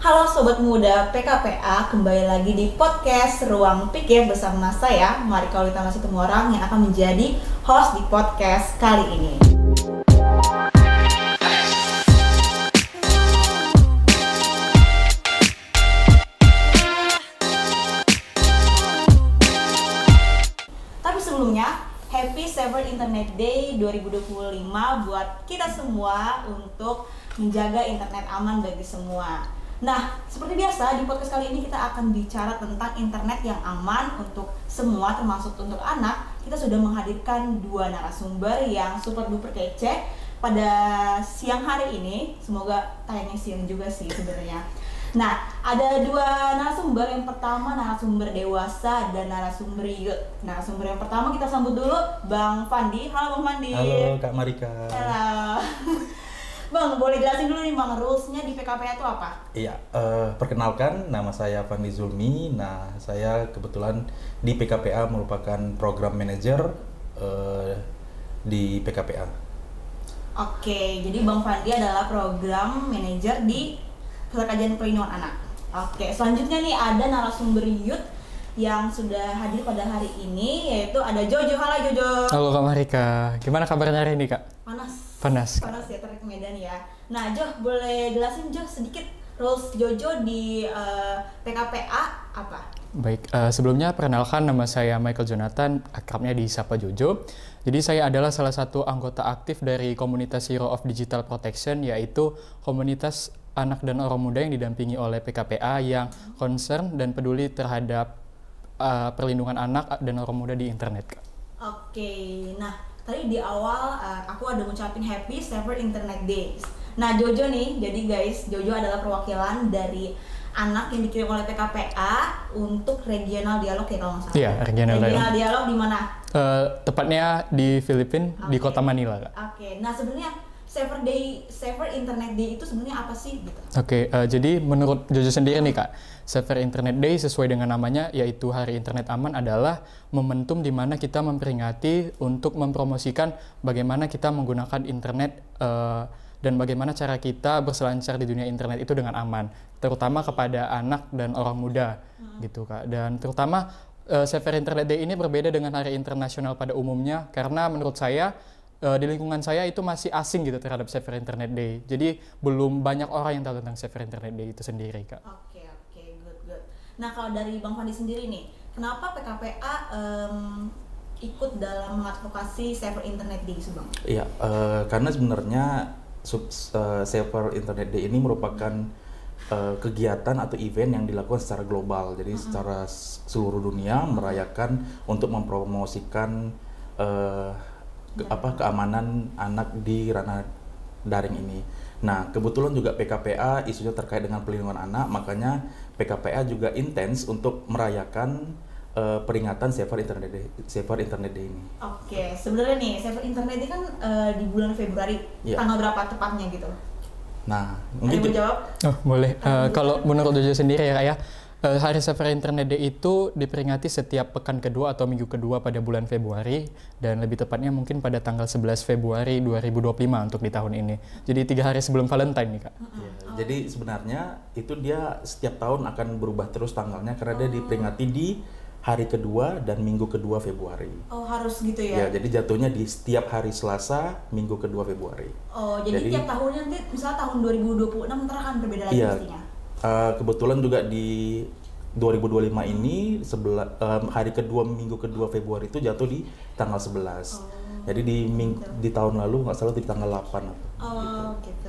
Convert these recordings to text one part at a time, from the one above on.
Halo Sobat Muda PKPA, kembali lagi di podcast Ruang Pikir bersama saya, Marika Ulitama Situmorang, yang akan menjadi host di podcast kali ini. Tapi sebelumnya, Happy Saver Internet Day 2025 buat kita semua untuk menjaga internet aman bagi semua. Nah, seperti biasa di podcast kali ini kita akan bicara tentang internet yang aman untuk semua, termasuk untuk anak. Kita sudah menghadirkan dua narasumber yang super duper kece pada siang hari ini. Semoga tayangnya siang juga sih sebenarnya. Nah, ada dua narasumber. Yang pertama narasumber dewasa dan narasumber youth. Narasumber yang pertama kita sambut dulu Bang Fandi. Halo Bang Fandi. Halo Kak Marika. Halo. Bang, boleh jelasin dulu nih Bang, rules-nya di PKPA itu apa? Iya, perkenalkan nama saya Fandi Zulmi. Nah, saya kebetulan di PKPA merupakan program manager di PKPA. Oke, jadi Bang Fandi adalah program manager di Pusat Kajian Perlindungan Anak. Oke, selanjutnya nih ada narasumber youth yang sudah hadir pada hari ini, yaitu ada Jojo. Halo Jojo. Halo Kak Marika, gimana kabarnya hari ini Kak? Panas ya, tarik ke Medan ya. Nah Jo, boleh jelasin Jo sedikit rules Jojo di PKPA apa? Baik, sebelumnya perkenalkan nama saya Michael Jonathan, akrabnya disapa Jojo. Jadi saya adalah salah satu anggota aktif dari komunitas Hero of Digital Protection, yaitu komunitas anak dan orang muda yang didampingi oleh PKPA yang concern dan peduli terhadap perlindungan anak dan orang muda di internet, Kak. Oke, nah tadi di awal aku ada ngucapin Happy Saver Internet Days. Nah Jojo nih, jadi guys, Jojo adalah perwakilan dari anak yang dikirim oleh PKPA untuk regional dialog ya kalau nggak salah. Iya, regional dialog di mana? Tepatnya di Filipina, di kota Manila, Kak. Oke, nah sebenarnya Saver Internet Day itu sebenarnya apa sih gitu? Oke, jadi menurut Jojo sendiri nih Kak, Saver Internet Day sesuai dengan namanya, yaitu Hari Internet Aman, adalah momentum di mana kita memperingati untuk mempromosikan bagaimana kita menggunakan internet dan bagaimana cara kita berselancar di dunia internet itu dengan aman, terutama kepada anak dan orang muda gitu Kak. Dan terutama Saver Internet Day ini berbeda dengan Hari Internasional pada umumnya, karena menurut saya di lingkungan saya itu masih asing gitu terhadap Saver Internet Day. Jadi belum banyak orang yang tahu tentang Saver Internet Day itu sendiri, Kak. Oke, good. Nah, kalau dari Bang Fandi sendiri nih, kenapa PKPA ikut dalam mengadvokasi Saver Internet Day itu, Bang? Iya, karena sebenarnya Saver Internet Day ini merupakan kegiatan atau event yang dilakukan secara global. Jadi secara seluruh dunia merayakan untuk mempromosikan keamanan anak di ranah daring ini. Nah, kebetulan juga PKPA isunya terkait dengan perlindungan anak, makanya PKPA juga intens untuk merayakan peringatan Saver Internet Day ini. Oke, sebenarnya nih Saver Internet Day kan di bulan Februari, tanggal berapa tepatnya gitu? Nah, mungkin menjawab? Oh, boleh. Kalau menurut Jojo sendiri ya Kak ya, Hari Saver Internet Day itu diperingati setiap pekan kedua atau minggu kedua pada bulan Februari, dan lebih tepatnya mungkin pada tanggal 11 Februari 2025 untuk di tahun ini. Jadi 3 hari sebelum Valentine nih Kak. Jadi sebenarnya itu dia setiap tahun akan berubah terus tanggalnya karena dia diperingati di hari kedua dan minggu kedua Februari. Oh, harus gitu ya? Ya, jadi jatuhnya di setiap hari Selasa minggu kedua Februari. Oh, jadi tiap tahunnya nanti misalnya tahun 2026 ntar akan berbeda lagi pastinya? Kebetulan juga di 2025 ini hari kedua minggu kedua Februari itu jatuh di tanggal 11. Jadi di tahun lalu nggak salah di tanggal 8. Oh gitu.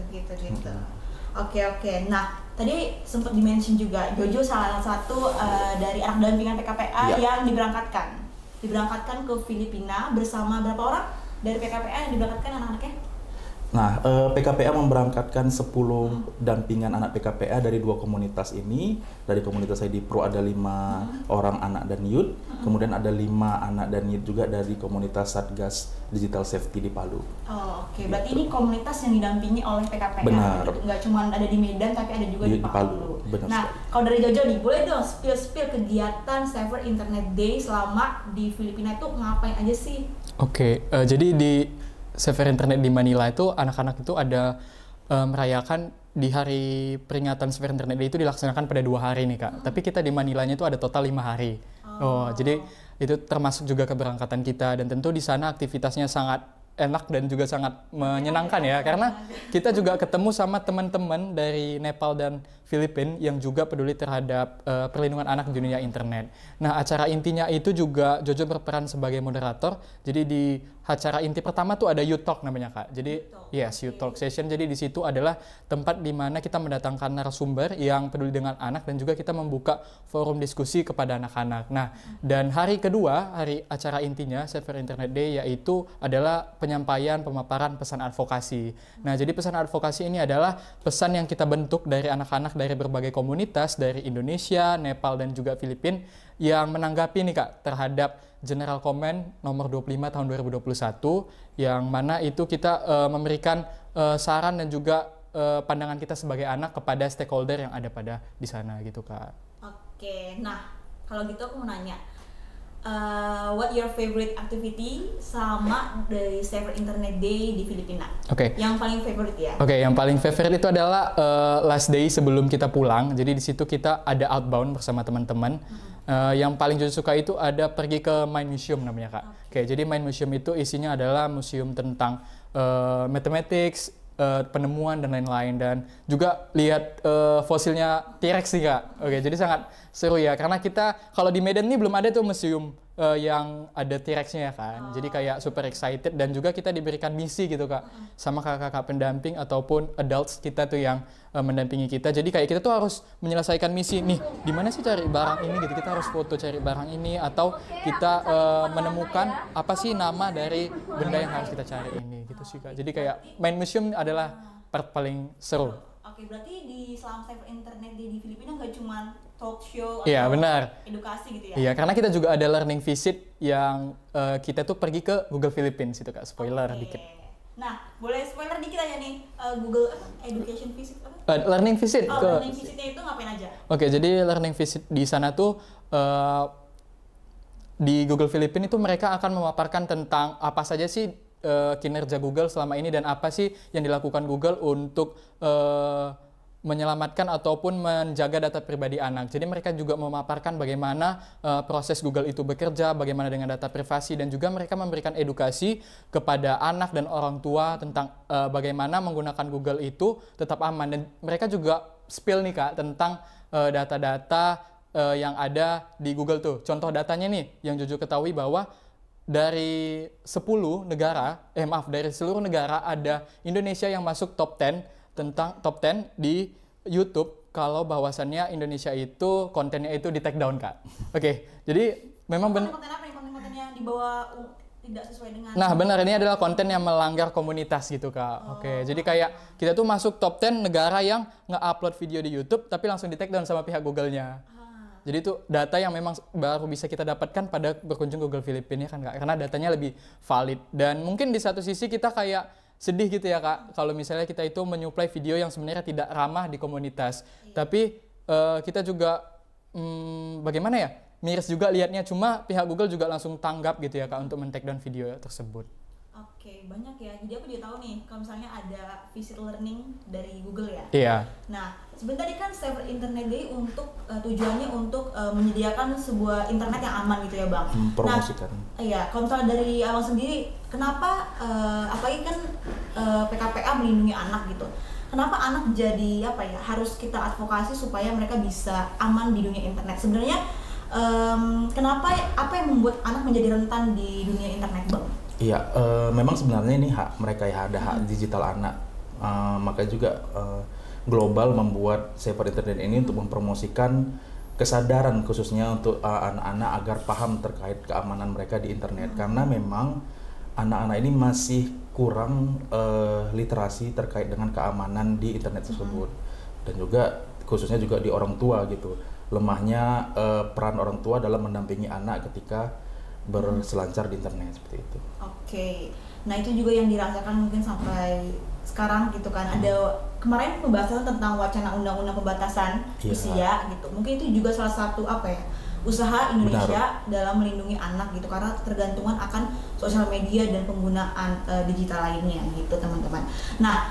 Oke. Nah tadi sempat dimention juga Jojo salah satu dari anak dampingan PKPA yang diberangkatkan ke Filipina bersama berapa orang dari PKPA yang diberangkatkan anak-anaknya? Nah, PKPA memberangkatkan 10 dampingan anak PKPA dari 2 komunitas ini. Dari komunitas saya di Pro ada 5 orang anak dan youth, kemudian ada 5 anak dan youth juga dari komunitas Satgas Digital Safety di Palu. Oh, oke. Berarti ini komunitas yang didampingi oleh PKPA. Benar. Nggak cuma ada di Medan, tapi ada juga di Palu. Benar. Nah, kalau dari Jojo nih, boleh dong spill kegiatan Saver Internet Day selama di Filipina itu ngapain aja sih? Oke, jadi di Saver Internet di Manila itu anak-anak itu ada merayakan di hari peringatan Sphere Internet Day itu dilaksanakan pada 2 hari nih Kak. Tapi kita di Manilanya itu ada total 5 hari. Jadi itu termasuk juga keberangkatan kita, dan tentu di sana aktivitasnya sangat enak dan juga sangat menyenangkan ya, karena kita juga ketemu sama teman-teman dari Nepal dan Filipina yang juga peduli terhadap perlindungan anak di dunia internet. Nah, acara intinya itu juga Jojo berperan sebagai moderator. Jadi di acara inti pertama tuh ada Youth Talk namanya Kak. Jadi yes, Youth Talk Session. Jadi di situ adalah tempat di mana kita mendatangkan narasumber yang peduli dengan anak, dan juga kita membuka forum diskusi kepada anak-anak. Nah, dan hari kedua, hari acara intinya Sphere Internet Day, yaitu adalah penyampaian pemaparan pesan advokasi. Nah, jadi pesan advokasi ini adalah pesan yang kita bentuk dari anak-anak dari berbagai komunitas dari Indonesia, Nepal, dan juga Filipina yang menanggapi nih Kak terhadap General Comment nomor 25 tahun 2021, yang mana itu kita memberikan saran dan juga pandangan kita sebagai anak kepada stakeholder yang ada pada di sana gitu Kak. Oke, nah kalau gitu aku mau nanya, what your favorite activity sama dari Sphere Internet Day di Filipina? Oke. Yang paling favorite ya? Oke, yang paling favorite itu adalah last day sebelum kita pulang. Jadi di situ kita ada outbound bersama teman-teman. Yang paling Jojo suka itu ada pergi ke Mind Museum namanya Kak. Oke, jadi Mind Museum itu isinya adalah museum tentang mathematics, penemuan dan lain-lain, dan juga lihat fosilnya T-Rex nih Kak. Oke, jadi sangat seru ya, karena kita kalau di Medan nih belum ada tuh museum yang ada T-Rex-nya ya kan. Jadi kayak super excited, dan juga kita diberikan misi gitu Kak sama kakak-kakak pendamping ataupun adults kita tuh yang mendampingi kita. Jadi kayak kita tuh harus menyelesaikan misi nih, di mana sih cari barang ini gitu. Kita harus foto cari barang ini, atau kita menemukan apa sih nama dari benda yang harus kita cari ini gitu sih Kak. Jadi kayak Mind Museum adalah part paling seru. Oke, berarti di selama Sphere Internet Day di Filipina nggak cuma talk show Iya, atau benar. edukasi gitu ya? Iya, karena kita juga ada learning visit yang kita tuh pergi ke Google Philippines itu Kak. Spoiler dikit. Nah, boleh spoiler dikit aja nih, Google education visit apa? Learning visit ke Learning visitnya itu ngapain aja? Oke, jadi learning visit di sana tuh di Google Philippines itu mereka akan memaparkan tentang apa saja sih kinerja Google selama ini, dan apa sih yang dilakukan Google untuk menyelamatkan ataupun menjaga data pribadi anak. Jadi mereka juga memaparkan bagaimana proses Google itu bekerja, bagaimana dengan data privasi, dan juga mereka memberikan edukasi kepada anak dan orang tua tentang bagaimana menggunakan Google itu tetap aman. Dan mereka juga spill nih Kak tentang data-data yang ada di Google tuh. Contoh datanya nih yang Jojo ketahui bahwa dari 10 negara, dari seluruh negara ada Indonesia yang masuk top 10 di YouTube, kalau bahwasannya Indonesia itu kontennya itu di take down Kak. Oke, jadi memang Konten apa nih? Konten yang dibawa tidak sesuai dengan... Nah benar, ini adalah konten yang melanggar komunitas gitu Kak. Oke, jadi kayak kita tuh masuk top 10 negara yang nge-upload video di YouTube tapi langsung di take down sama pihak Google-nya. Jadi itu data yang memang baru bisa kita dapatkan pada berkunjung Google Filipina kan Kak, karena datanya lebih valid. Dan mungkin di satu sisi kita kayak sedih gitu ya Kak, kalau misalnya kita itu menyuplai video yang sebenarnya tidak ramah di komunitas. Tapi kita juga bagaimana ya, miris juga lihatnya, cuma pihak Google juga langsung tanggap gitu ya Kak untuk men-take down video tersebut. Oke, banyak ya. Jadi aku juga tahu nih kalau misalnya ada visit learning dari Google ya. Iya. Nah, sebenarnya tadi kan Sphere Internet Day untuk tujuannya untuk menyediakan sebuah internet yang aman gitu ya Bang. Mempromosikan. Nah, iya, kalau misalnya dari Abang sendiri, kenapa apalagi kan PKPA melindungi anak gitu. Kenapa anak jadi harus kita advokasi supaya mereka bisa aman di dunia internet? Sebenarnya kenapa, apa yang membuat anak menjadi rentan di dunia internet Bang? Iya, memang sebenarnya ini hak mereka ya, ada hak digital anak. Makanya juga global membuat Sphere Internet ini untuk mempromosikan kesadaran khususnya untuk anak-anak agar paham terkait keamanan mereka di internet. Karena memang anak-anak ini masih kurang literasi terkait dengan keamanan di internet tersebut. Dan juga khususnya juga di orang tua gitu. Lemahnya peran orang tua dalam mendampingi anak ketika berselancar di internet seperti itu. Oke, nah itu juga yang dirasakan mungkin sampai sekarang gitu kan. Ada kemarin pembahasan tentang wacana undang-undang pembatasan usia gitu. Mungkin itu juga salah satu usaha Indonesia dalam melindungi anak gitu, karena tergantungan akan sosial media dan penggunaan digital lainnya gitu teman-teman. Nah,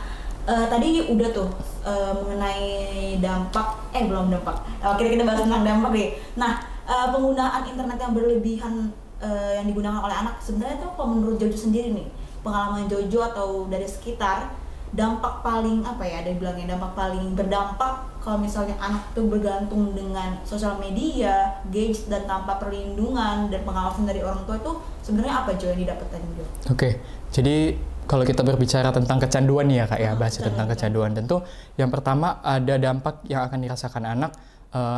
tadi udah tuh mengenai dampak, belum dampak. Kita bahas tentang dampak deh. Nah, penggunaan internet yang berlebihan yang digunakan oleh anak sebenarnya tuh kalau menurut Jojo sendiri nih, pengalaman Jojo atau dari sekitar, dampak paling apa ya? Ada bilangnya dampak paling berdampak kalau misalnya anak tuh bergantung dengan sosial media, gadget dan tanpa perlindungan dan pengawasan dari orang tua itu sebenarnya apa Jo yang didapatkan Jo? Oke, jadi kalau kita berbicara tentang kecanduan nih ya Kak ya, bahas tentang kecanduan, tentu yang pertama ada dampak yang akan dirasakan anak.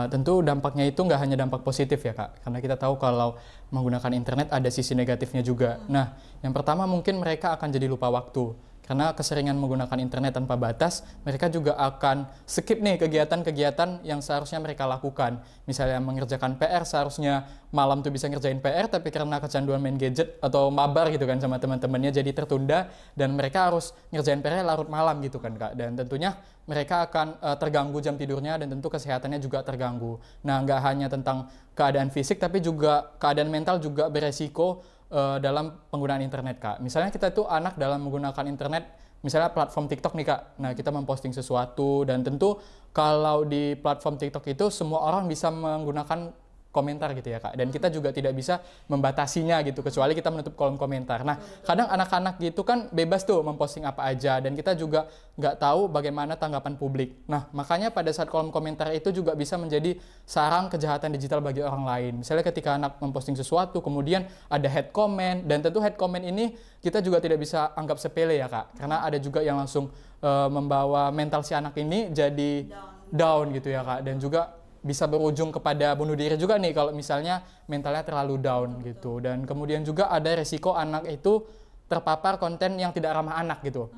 Tentu dampaknya itu nggak hanya dampak positif ya Kak, karena kita tahu kalau menggunakan internet ada sisi negatifnya juga. Nah, yang pertama mungkin mereka akan jadi lupa waktu. Karena keseringan menggunakan internet tanpa batas, mereka juga akan skip nih kegiatan-kegiatan yang seharusnya mereka lakukan. Misalnya mengerjakan PR, seharusnya malam tuh bisa ngerjain PR, tapi karena kecanduan main gadget atau mabar gitu kan sama teman-temannya jadi tertunda, dan mereka harus ngerjain PR larut malam gitu kan Kak. Dan tentunya mereka akan terganggu jam tidurnya dan tentu kesehatannya juga terganggu. Nah, nggak hanya tentang keadaan fisik, tapi juga keadaan mental juga beresiko dalam penggunaan internet Kak. Misalnya kita tuh anak dalam menggunakan internet, misalnya platform TikTok nih Kak. Nah, kita memposting sesuatu dan tentu kalau di platform TikTok itu semua orang bisa menggunakan komentar gitu ya Kak. Dan kita juga tidak bisa membatasinya gitu, kecuali kita menutup kolom komentar. Nah, kadang anak-anak gitu kan bebas tuh memposting apa aja, dan kita juga nggak tahu bagaimana tanggapan publik. Nah, makanya pada saat kolom komentar itu juga bisa menjadi sarang kejahatan digital bagi orang lain. Misalnya ketika anak memposting sesuatu, kemudian ada hate comment, dan tentu hate comment ini kita juga tidak bisa anggap sepele ya Kak. Karena ada juga yang langsung membawa mental si anak ini jadi down gitu ya Kak. Dan juga bisa berujung kepada bunuh diri juga nih kalau misalnya mentalnya terlalu down gitu. Dan kemudian juga ada resiko anak itu terpapar konten yang tidak ramah anak gitu.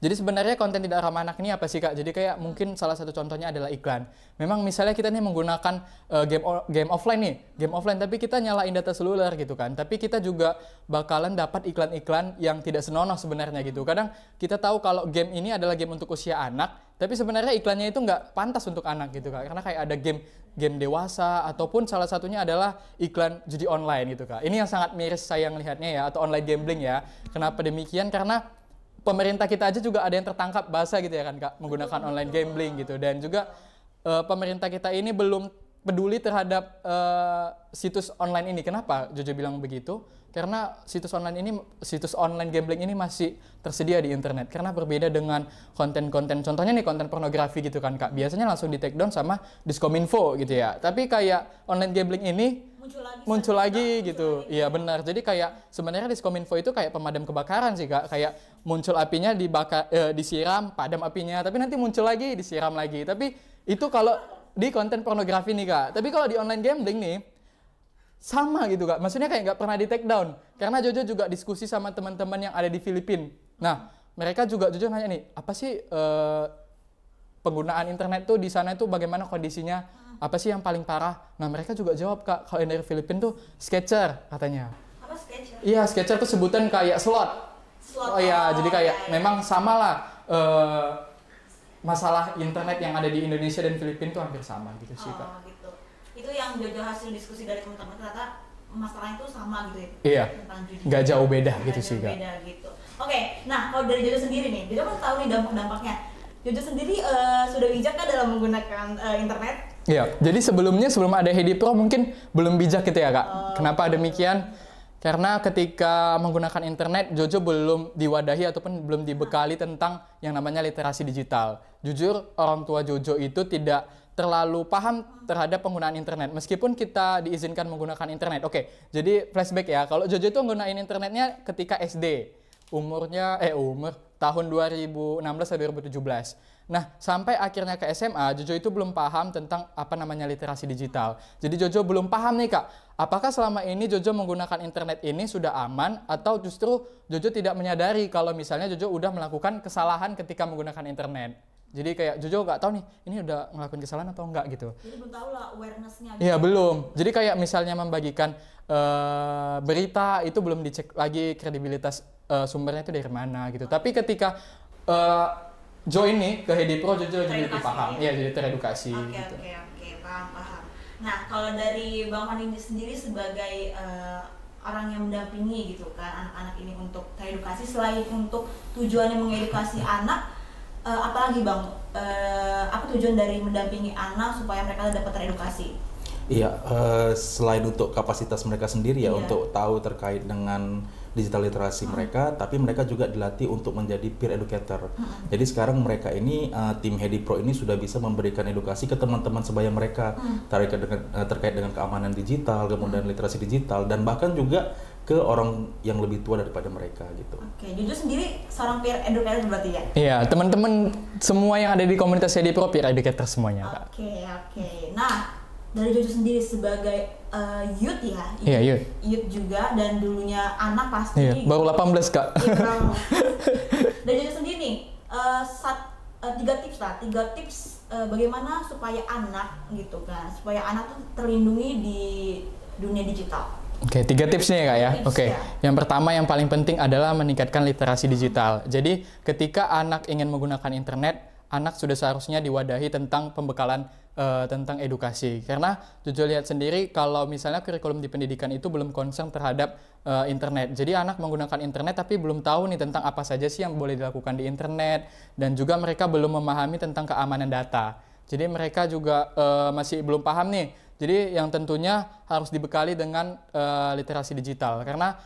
Jadi sebenarnya konten tidak ramah anak ini apa sih Kak? Jadi kayak mungkin salah satu contohnya adalah iklan. Memang misalnya kita nih menggunakan game offline nih, game offline, tapi kita nyalain data seluler gitu kan. Tapi kita juga bakalan dapat iklan-iklan yang tidak senonoh sebenarnya gitu. Kadang kita tahu kalau game ini adalah game untuk usia anak, tapi sebenarnya iklannya itu nggak pantas untuk anak gitu Kak. Karena kayak ada game dewasa, ataupun salah satunya adalah iklan judi online gitu Kak. Ini yang sangat miris saya melihatnya ya, atau online gambling ya. Kenapa demikian? Karena pemerintah kita aja juga ada yang tertangkap basah gitu ya kan Kak, menggunakan online gambling gitu. Dan juga pemerintah kita ini belum peduli terhadap situs online ini. Kenapa Jojo bilang begitu? Karena situs online gambling ini masih tersedia di internet. Karena berbeda dengan konten-konten, contohnya nih konten pornografi gitu kan Kak. Biasanya langsung di take down sama Diskominfo gitu ya. Tapi kayak online gambling ini muncul lagi gitu. Iya benar. Jadi kayak sebenarnya Diskominfo itu kayak pemadam kebakaran sih Kak. Kayak muncul apinya disiram, padam apinya, tapi nanti muncul lagi, disiram lagi. Tapi itu kalau di konten pornografi nih Kak. Tapi kalau di online gambling nih sama gitu Kak. Maksudnya kayak nggak pernah di take down. Karena Jojo juga diskusi sama teman-teman yang ada di Filipina. Nah, mereka juga Jojo nanya nih, apa sih penggunaan internet tuh di sana itu bagaimana kondisinya? Apa sih yang paling parah? Nah, mereka juga jawab Kak, kalau yang dari Filipina tuh Sketcher katanya. Apa Sketcher? Iya, Sketcher tuh sebutan kayak slot. Oh iya, jadi kayak memang sama lah masalah internet yang ada di Indonesia dan Filipina tuh hampir sama gitu sih Kak. Gitu. Itu yang Jojo hasil diskusi dari teman-teman, ternyata masalahnya itu sama gitu ya. Iya, nggak jauh beda gitu sih Kak. Beda gitu. Oke, nah kalau dari Jojo sendiri nih, Jojo kan tahu nih dampak-dampaknya. Jojo sendiri sudah bijak kan dalam menggunakan internet? Iya, jadi sebelum ada Hedi Pro mungkin belum bijak gitu ya Kak. Kenapa demikian? Karena ketika menggunakan internet, Jojo belum diwadahi ataupun belum dibekali tentang yang namanya literasi digital. Jujur, orang tua Jojo itu tidak terlalu paham terhadap penggunaan internet. Meskipun kita diizinkan menggunakan internet. Oke, jadi flashback ya. Kalau Jojo itu menggunakan internetnya ketika SD. Umur tahun 2016 atau 2017. Nah, sampai akhirnya ke SMA, Jojo itu belum paham tentang apa namanya literasi digital. Jadi Jojo belum paham nih Kak, apakah selama ini Jojo menggunakan internet ini sudah aman, atau justru Jojo tidak menyadari kalau misalnya Jojo udah melakukan kesalahan ketika menggunakan internet. Jadi kayak Jojo nggak tahu nih, ini udah ngelakuin kesalahan atau enggak gitu. Jadi belum tahu lah awareness-nya. Iya, belum. Jadi kayak misalnya membagikan berita, itu belum dicek lagi kredibilitas sumbernya itu dari mana gitu. Tapi ketika join nih ke Hedi Pro, Jojo jadi lebih paham. Iya, jadi teredukasi. Oke, paham. Nah, kalau dari Bang Fandi sendiri sebagai orang yang mendampingi gitu kan anak-anak ini untuk teredukasi, selain untuk tujuannya mengedukasi anak, apalagi Bang, apa tujuan dari mendampingi anak supaya mereka dapat teredukasi? Iya, selain untuk kapasitas mereka sendiri ya, Iya. untuk tahu terkait dengan digital literasi mereka, tapi mereka juga dilatih untuk menjadi peer educator. Jadi sekarang mereka ini, tim Hedi Pro ini sudah bisa memberikan edukasi ke teman-teman sebaya mereka terkait dengan keamanan digital, kemudian literasi digital, dan bahkan juga ke orang yang lebih tua daripada mereka gitu. Oke, Jojo sendiri seorang peer educator berarti ya? Iya, teman-teman semua yang ada di komunitas Hedi Pro peer educator semuanya, Kak. Oke. Nah, dari Jojo sendiri sebagai youth ya? Iya, youth. Youth juga, dan dulunya anak pasti. Iya, baru 18, Kak. Iya, baru. Dari Jojo sendiri nih, tiga tips bagaimana supaya anak gitu kan, supaya anak tuh terlindungi di dunia digital. Oke, 3 tipsnya ya, Kak ya. Tips, Oke, ya. yang pertama yang paling penting adalah meningkatkan literasi digital. Jadi, ketika anak ingin menggunakan internet, anak sudah seharusnya diwadahi tentang pembekalan tentang edukasi. Karena Jojo lihat sendiri kalau misalnya kurikulum di pendidikan itu belum concern terhadap internet. Jadi anak menggunakan internet tapi belum tahu nih tentang apa saja sih yang boleh dilakukan di internet, dan juga mereka belum memahami tentang keamanan data. Jadi mereka juga masih belum paham nih. Jadi yang tentunya harus dibekali dengan literasi digital, karena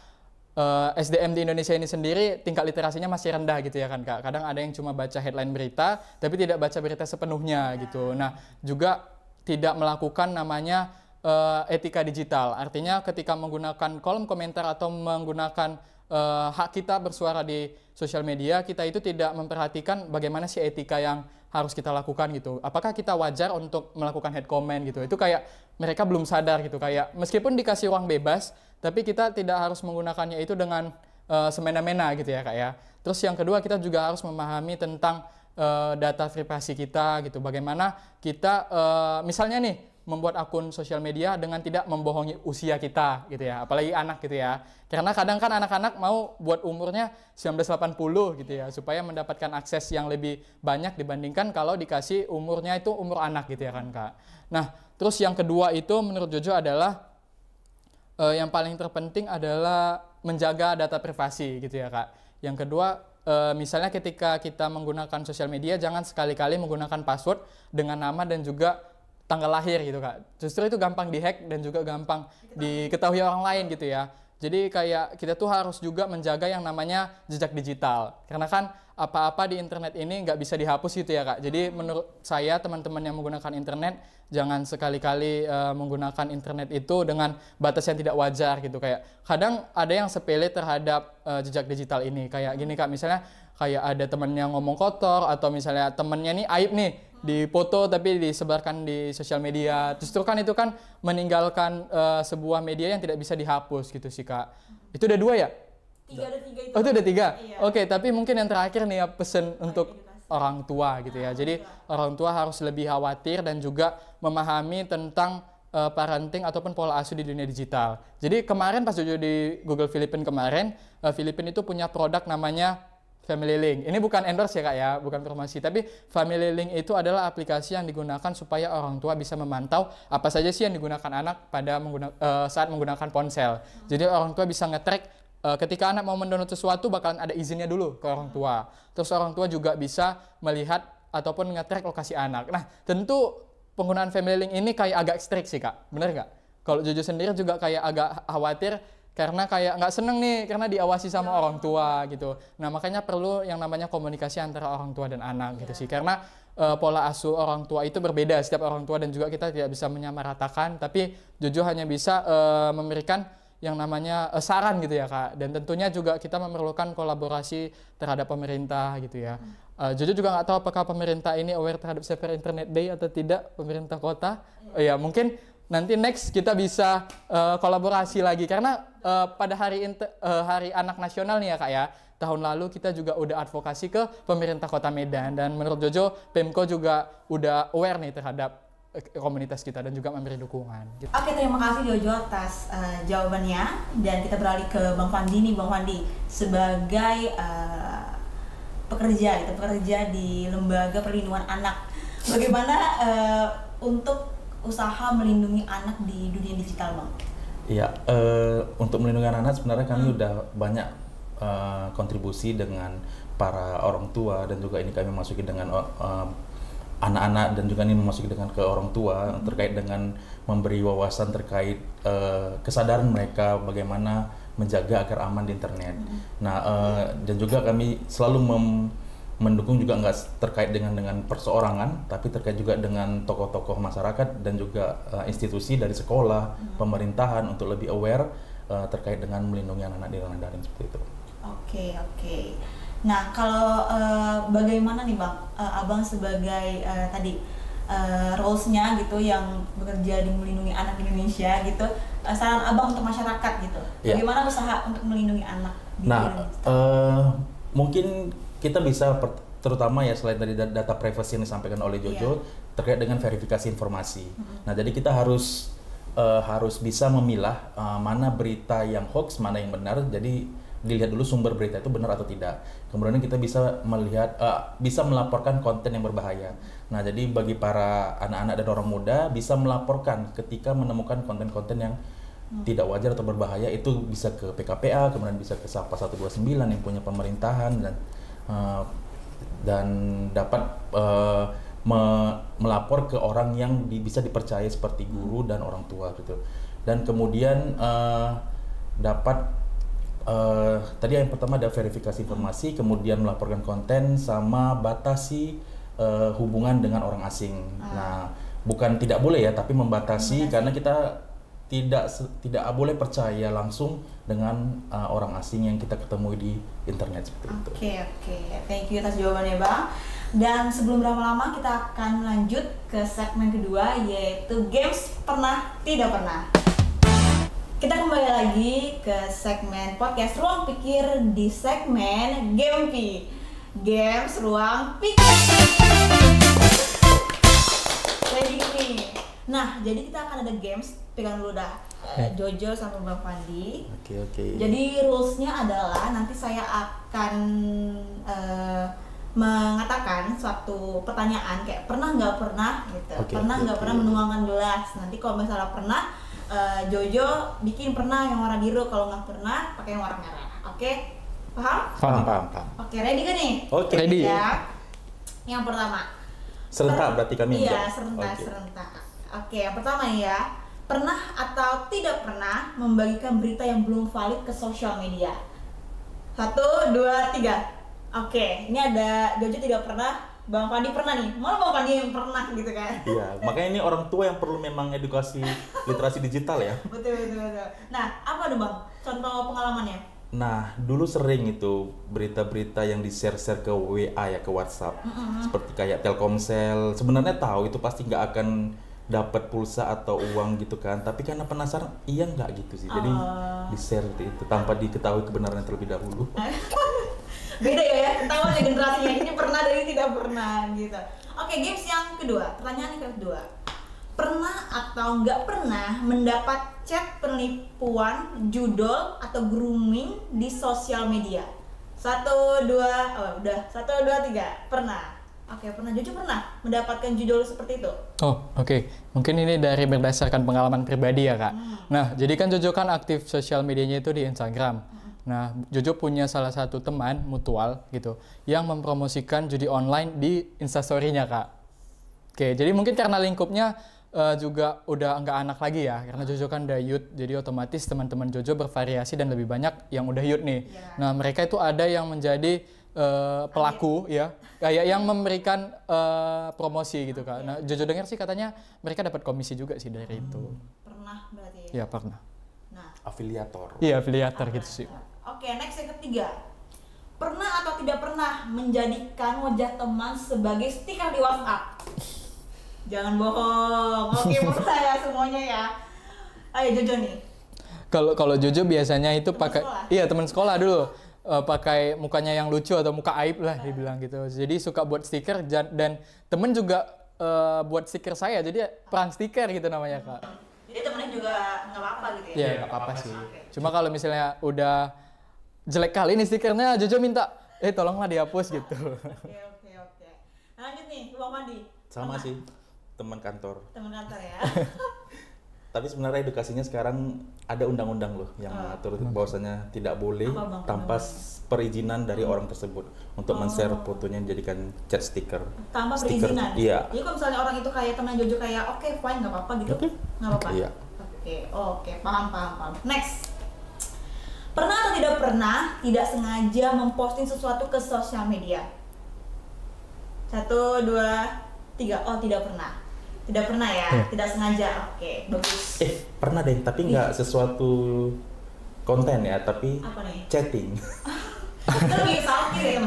SDM di Indonesia ini sendiri tingkat literasinya masih rendah gitu ya kan Kak. Kadang ada yang cuma baca headline berita tapi tidak baca berita sepenuhnya gitu. Nah, juga tidak melakukan namanya etika digital. Artinya ketika menggunakan kolom komentar atau menggunakan hak kita bersuara di sosial media, kita itu tidak memperhatikan bagaimana sih etika yang harus kita lakukan gitu. Apakah kita wajar untuk melakukan head comment gitu? Itu kayak mereka belum sadar gitu, kayak meskipun dikasih ruang bebas, tapi kita tidak harus menggunakannya itu dengan semena-mena gitu ya Kak ya. Terus yang kedua, kita juga harus memahami tentang data privasi kita gitu. Bagaimana kita misalnya nih membuat akun sosial media dengan tidak membohongi usia kita gitu ya, apalagi anak gitu ya. Karena kadang kan anak-anak mau buat umurnya 1980 gitu ya, supaya mendapatkan akses yang lebih banyak dibandingkan kalau dikasih umurnya itu umur anak gitu ya kan Kak. Nah, terus yang kedua itu menurut Jojo adalah yang paling terpenting adalah menjaga data privasi gitu ya Kak. Yang kedua, misalnya ketika kita menggunakan sosial media, jangan sekali-kali menggunakan password dengan nama dan juga tanggal lahir gitu Kak. Justru itu gampang dihack dan juga gampang diketahui orang lain gitu ya. Jadi kayak kita tuh harus juga menjaga yang namanya jejak digital. Karena kan apa-apa di internet ini nggak bisa dihapus gitu ya Kak. Jadi menurut saya teman-teman yang menggunakan internet, jangan sekali-kali menggunakan internet itu dengan batas yang tidak wajar gitu. Kayak kadang ada yang sepele terhadap jejak digital ini. Kayak gini Kak, misalnya kayak ada temennya ngomong kotor, atau misalnya temennya nih aib nih di foto tapi disebarkan di sosial media. Justru kan itu kan meninggalkan sebuah media yang tidak bisa dihapus gitu sih Kak. Itu udah 2 ya? Ada tiga itu. Oh itu udah 3? Iya. Oke, tapi mungkin yang terakhir nih ya, pesan untuk orang tua gitu ya. Jadi orang tua harus lebih khawatir dan juga memahami tentang parenting ataupun pola asuh di dunia digital. Jadi kemarin pas Jojo di Google Philippines kemarin, Philippines itu punya produk namanya Family Link. Ini bukan endorse ya Kak ya, bukan promosi, tapi Family Link itu adalah aplikasi yang digunakan supaya orang tua bisa memantau apa saja sih yang digunakan anak pada saat menggunakan ponsel. Jadi orang tua bisa nge-track ketika anak mau mendownload sesuatu bakalan ada izinnya dulu ke orang tua. Terus orang tua juga bisa melihat ataupun nge-track lokasi anak. Nah, tentu penggunaan Family Link ini kayak agak strict sih Kak. Bener nggak? Kalau Jojo sendiri juga kayak agak khawatir karena kayak nggak seneng nih karena diawasi sama orang tua gitu. Nah makanya perlu yang namanya komunikasi antara orang tua dan anak gitu sih. Karena pola asuh orang tua itu berbeda setiap orang tua dan juga kita tidak bisa menyamaratakan. Tapi Jojo hanya bisa memberikan yang namanya saran gitu ya Kak. Dan tentunya juga kita memerlukan kolaborasi terhadap pemerintah gitu ya. Jojo juga nggak tahu apakah pemerintah ini aware terhadap Safer Internet Day atau tidak, pemerintah kota. Ya mungkin nanti next kita bisa kolaborasi lagi karena pada hari anak nasional nih ya Kak ya, tahun lalu kita juga udah advokasi ke pemerintah Kota Medan, dan menurut Jojo Pemko juga udah aware nih terhadap komunitas kita dan juga memberi dukungan gitu. Oke, terima kasih Jojo atas jawabannya, dan kita beralih ke Bang Fandi nih. Bang Fandi sebagai pekerja di Lembaga Perlindungan Anak, bagaimana untuk usaha melindungi anak di dunia digital Bang? Iya, untuk melindungi anak sebenarnya kami udah banyak kontribusi dengan para orang tua, dan juga ini kami masuki dengan anak-anak, dan juga ini memasuki dengan ke orang tua terkait dengan memberi wawasan terkait kesadaran mereka bagaimana menjaga agar aman di internet. Nah, dan juga kami selalu mendukung juga nggak terkait dengan perseorangan, tapi terkait juga dengan tokoh-tokoh masyarakat dan juga institusi dari sekolah, pemerintahan untuk lebih aware terkait dengan melindungi anak-anak di ranah daring seperti itu. Oke. Nah, kalau bagaimana nih Bang, Abang sebagai tadi roles-nya gitu yang bekerja di melindungi anak Indonesia gitu, saran Abang untuk masyarakat gitu, bagaimana usaha untuk melindungi anak di Indonesia? Mungkin kita bisa terutama ya selain dari data privacy yang disampaikan oleh Jojo terkait dengan verifikasi informasi. Nah, jadi kita harus bisa memilah mana berita yang hoax, mana yang benar. Jadi dilihat dulu sumber berita itu benar atau tidak. Kemudian kita bisa melihat, bisa melaporkan konten yang berbahaya. Nah, jadi bagi para anak-anak dan orang muda bisa melaporkan ketika menemukan konten-konten yang tidak wajar atau berbahaya, itu bisa ke PKPA, kemudian bisa ke Sapa 129 yang punya pemerintahan, dan dapat melapor ke orang yang bisa dipercaya seperti guru dan orang tua gitu. Dan kemudian dapat tadi yang pertama ada verifikasi informasi, kemudian melaporkan konten, sama batasi hubungan dengan orang asing. Nah, bukan tidak boleh ya, tapi membatasi karena kita tidak boleh percaya langsung dengan orang asing yang kita ketemu di internet seperti itu. Oke. Thank you atas jawabannya Bang. Dan sebelum berlama-lama kita akan lanjut ke segmen kedua, yaitu games pernah tidak pernah. Kita kembali lagi ke segmen podcast Ruang Pikir di segmen Gamepy, Games Ruang Pikir. Kayak gini. Nah, jadi kita akan ada games, pegang dulu dah. Jojo sama Bang Fandi. Oke. Jadi rulesnya adalah nanti saya akan mengatakan suatu pertanyaan kayak pernah nggak pernah gitu. Pernah nggak pernah menuangkan gelas. Nanti kalau misalnya pernah, Jojo bikin pernah yang warna biru, kalau nggak pernah pakai yang warna merah. Oke? Paham. Oke, ready kan nih? Oke. Ready. Ya. Yang pertama. Serentak berarti kami. Iya, serentak. Oke, yang pertama ya. Pernah atau tidak pernah membagikan berita yang belum valid ke sosial media? 1, 2, 3. Oke, ini ada Jojo tidak pernah, Bang Fandi pernah nih. Malah Bang Fandi yang pernah gitu kan? Iya, makanya ini orang tua yang perlu memang edukasi literasi digital ya. Betul. Nah, apa tuh Bang contoh pengalamannya? Nah, dulu sering itu berita-berita yang di-share ke WA ya, ke WhatsApp. Seperti kayak Telkomsel, sebenarnya tahu itu pasti nggak akan dapat pulsa atau uang gitu kan, tapi karena penasaran, iya nggak gitu sih, jadi di-share itu tanpa diketahui kebenarannya terlebih dahulu. Beda ya, ketahuan ya generasinya, ini pernah dari tidak pernah gitu. Oke, games yang kedua, pertanyaan yang kedua. Pernah atau nggak pernah mendapat chat penipuan, judol, atau grooming di sosial media? 1, 2, 3, pernah. Oke, pernah. Jojo pernah mendapatkan judul seperti itu? Oke. Mungkin ini dari berdasarkan pengalaman pribadi ya, Kak. Nah, jadi kan Jojo kan aktif sosial medianya itu di Instagram. Nah, Jojo punya salah satu teman mutual gitu yang mempromosikan judi online di Instastory-nya, Kak. Oke, jadi mungkin karena lingkupnya juga udah nggak anak lagi ya, karena Jojo kan udah youth, jadi otomatis teman-teman Jojo bervariasi dan lebih banyak yang udah youth nih. Nah, mereka itu ada yang menjadi pelaku ya, kayak yang memberikan promosi gitu Kak. Nah, Jojo dengar sih katanya mereka dapat komisi juga sih dari itu. Pernah berarti ya? Iya, pernah. Nah, Afiliator. Iya, afiliator gitu sih. Oke, next yang ketiga. Pernah atau tidak pernah menjadikan wajah teman sebagai stiker di WhatsApp? Jangan bohong. Oke, pernah ya semuanya ya. Ayo Jojo nih. Kalau Jojo biasanya itu pakai teman sekolah dulu. Pakai mukanya yang lucu atau muka aib lah dibilang gitu. Jadi suka buat stiker dan temen juga buat stiker saya. Jadi perang stiker gitu namanya Kak. Jadi temennya juga nggak apa-apa gitu ya? Iya nggak apa-apa sih. Cuma kalau misalnya udah jelek kali ini stikernya, Jojo minta tolonglah dihapus gitu. Oke. Lanjut nih, Bang Fandi. Sama sih, teman kantor. Teman kantor ya. tapi sebenarnya edukasinya sekarang ada undang-undang loh yang mengatur bahwasanya tidak boleh Apa, Bang, tanpa perizinan dari orang tersebut untuk men-share fotonya dijadikan chat stiker. Tanpa Stiker, perizinan. iya. Jadi kalau misalnya orang itu kayak teman Jojo kayak oke fine nggak apa-apa gitu, Oke. nggak apa-apa. Iya. Oke, paham. Next. Pernah atau tidak pernah tidak sengaja memposting sesuatu ke sosial media? 1, 2, 3. Oh, tidak pernah. Tidak pernah ya, tidak sengaja. Oke, bagus. Pernah deh, tapi nggak sesuatu konten ya, tapi Apa nih? chatting. Itu lebih salah kirim.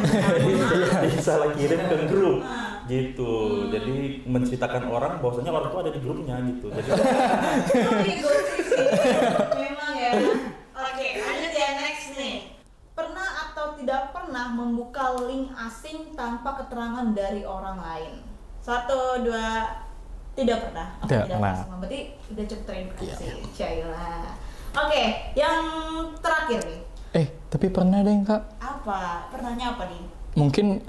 Salah kirim ke grup gitu. Jadi menceritakan orang bahwasanya orang tuh ada di grupnya gitu. Jadi Tapi gosip sih. Memang ya. Oke, lanjut ya, next nih. Pernah atau tidak pernah membuka link asing tanpa keterangan dari orang lain? 1, 2, tidak pernah. Oke, Tidak tidak pernah. pernah. Berarti udah cukup teredukasi. Iya. Syailah. Oke, yang terakhir nih. Tapi pernah deh Kak. Apa? Pernahnya apa nih? Mungkin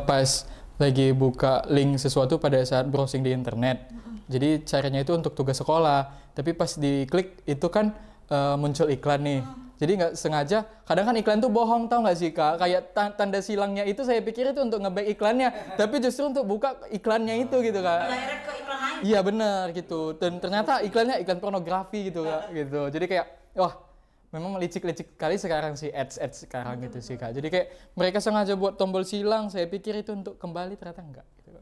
pas lagi buka link sesuatu pada saat browsing di internet. Jadi caranya itu untuk tugas sekolah. Tapi pas diklik itu kan muncul iklan nih. Jadi nggak sengaja, kadang kan iklan tuh bohong, tau nggak sih Kak? Kayak tanda silangnya itu saya pikir itu untuk nge-back iklannya, tapi justru untuk buka iklannya itu gitu Kak. Direct ke iklan lain. Iya benar gitu. Dan ternyata iklannya iklan pornografi gitu Kak. Gitu. Jadi kayak wah, memang licik-licik kali sekarang sih ads sekarang gitu sih Kak. Jadi kayak mereka sengaja buat tombol silang, saya pikir itu untuk kembali, ternyata enggak gitu.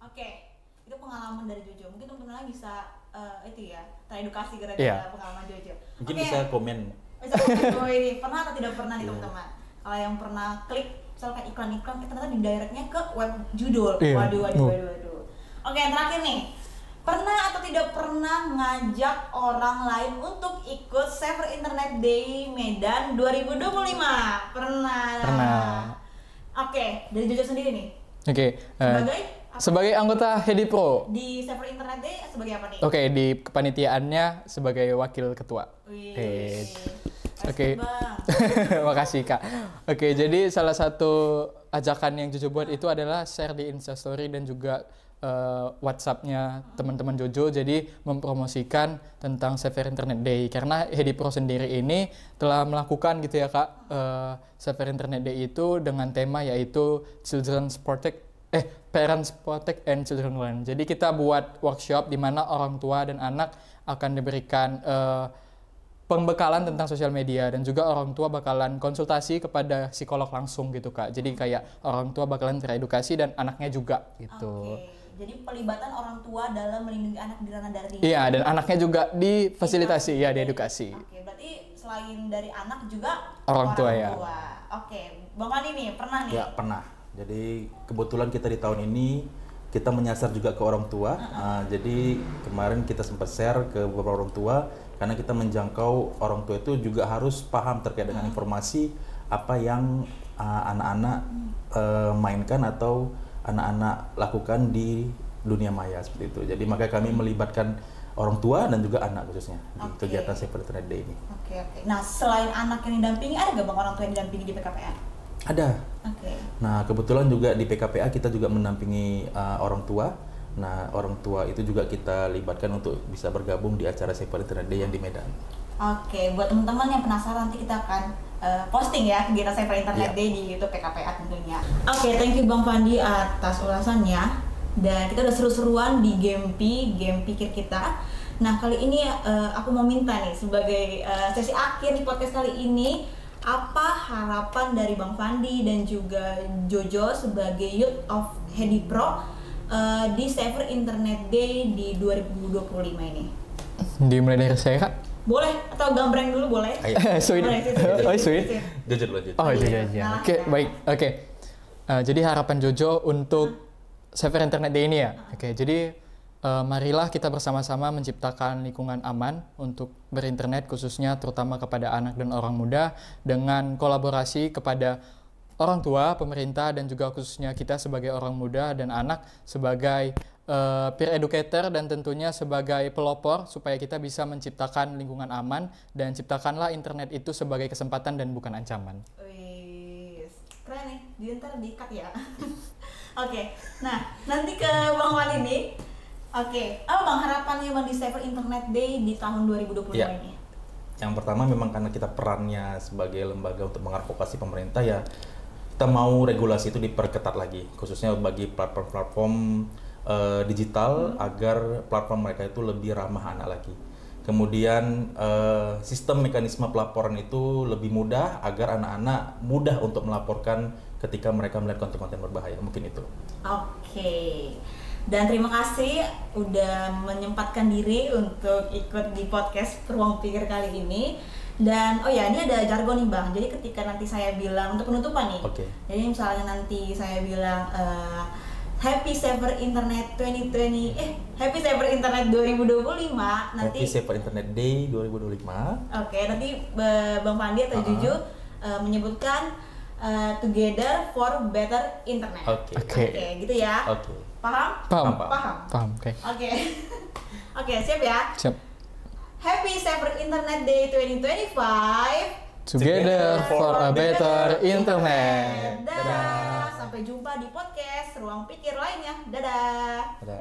Oke, itu pengalaman dari Jojo. Mungkin teman-teman lain bisa itu ya, teredukasi gara-gara Iya. pengalaman Jojo. mungkin Oke, bisa komen. bisa komen ini pernah atau tidak pernah nih Iya. teman-teman. Kalau yang pernah klik misalkan iklan-iklan, ternyata di directnya ke web judul. Iya. Waduh. Oke, yang terakhir nih. Pernah atau tidak pernah ngajak orang lain untuk ikut Saver Internet Day Medan 2025? Pernah. Pernah. Oke, dari Jojo sendiri nih. Oke. Sebagai apa? Sebagai anggota Hedi Pro. Di Saver Internet Day sebagai apa nih? Oke, di kepanitiaannya sebagai wakil ketua. Wih. Oke. Bang. Makasih Kak. Oke, jadi salah satu ajakan yang Jojo buat itu adalah share di Instastory dan juga WhatsApp-nya teman-teman Jojo, jadi mempromosikan tentang Saver Internet Day karena Hedi Pro sendiri ini telah melakukan gitu ya Kak Saver Internet Day itu dengan tema yaitu Parents Protect and Children Learn. Jadi kita buat workshop di mana orang tua dan anak akan diberikan pembekalan tentang sosial media dan juga orang tua bakalan konsultasi kepada psikolog langsung gitu Kak. Jadi kayak orang tua bakalan teredukasi dan anaknya juga gitu. Oke. Jadi pelibatan orang tua dalam melindungi anak di ranah daring. Iya, dan anaknya juga difasilitasi, ya diedukasi. Oke, berarti selain dari anak juga Orang tua, ya. Oke, Bang Fandi nih pernah nih. Ya pernah. Jadi kebetulan kita di tahun ini kita menyasar juga ke orang tua. Jadi kemarin kita sempat share ke beberapa orang tua karena kita menjangkau orang tua itu juga harus paham terkait dengan informasi apa yang anak-anak mainkan atau anak-anak lakukan di dunia maya seperti itu. Jadi makanya kami melibatkan orang tua dan juga anak khususnya di kegiatan Saver Internet Day ini. Oke. Nah, selain anak yang didampingi, ada nggak Bang orang tua yang didampingi di PKPA? Ada. Oke. Nah, kebetulan juga di PKPA kita juga mendampingi orang tua. Nah, orang tua itu juga kita libatkan untuk bisa bergabung di acara Saver Internet Day yang di Medan. Oke, buat teman-teman yang penasaran nanti kita akan posting ya kegiatan Saver Internet Iya. Day di YouTube PKPA tentunya. Oke, thank you Bang Fandi atas ulasannya. Dan kita udah seru-seruan di game pikir kita. Nah, kali ini aku mau minta nih sebagai sesi akhir di podcast kali ini, apa harapan dari Bang Fandi dan juga Jojo sebagai Youth of Hedi Pro di Saver Internet Day di 2025 ini? Dimulai dari saya Kak. Boleh atau gambreng dulu boleh? Ayo. Sweet. Boleh, Oh, sweet. Jujur dulu aja. Oh iya. Nah, Oke, baik. Oke. Jadi harapan Jojo untuk Saver Internet Day ini ya. Oke, jadi marilah kita bersama-sama menciptakan lingkungan aman untuk berinternet khususnya terutama kepada anak dan orang muda dengan kolaborasi kepada orang tua, pemerintah dan juga khususnya kita sebagai orang muda dan anak sebagai peer educator dan tentunya sebagai pelopor supaya kita bisa menciptakan lingkungan aman dan ciptakanlah internet itu sebagai kesempatan dan bukan ancaman. Wih, keren nih, dia ntar di-cut ya. Oke, nah nanti ke Bang Wan ini, Oke, apa Bang harapannya Bang di Saver Internet Day di tahun 2025 Ya. ini? Yang pertama memang karena kita perannya sebagai lembaga untuk mengadvokasi pemerintah ya, kita mau regulasi itu diperketat lagi, khususnya bagi platform-platform digital agar platform mereka itu lebih ramah anak lagi. Kemudian sistem mekanisme pelaporan itu lebih mudah agar anak-anak mudah untuk melaporkan ketika mereka melihat konten-konten berbahaya, mungkin itu. Oke. Dan terima kasih udah menyempatkan diri untuk ikut di podcast Ruang Pikir kali ini. Dan oh ya, ini ada jargon nih Bang. Jadi ketika nanti saya bilang untuk penutupan nih. Oke. Jadi misalnya nanti saya bilang Happy Saver Internet 2020 Happy Saver Internet 2025 nanti Happy Saver Internet Day 2025. Oke, nanti Bang Pandi atau Juju menyebutkan Together for Better Internet. Oke. Oke. Oke, gitu ya. Oke. Paham? Paham, oke. Oke. Oke, siap ya? Siap. Happy Saver Internet Day 2025. Together for a better internet. Dadah. Sampai jumpa di podcast Ruang Pikir lainnya. Dadah. Ada.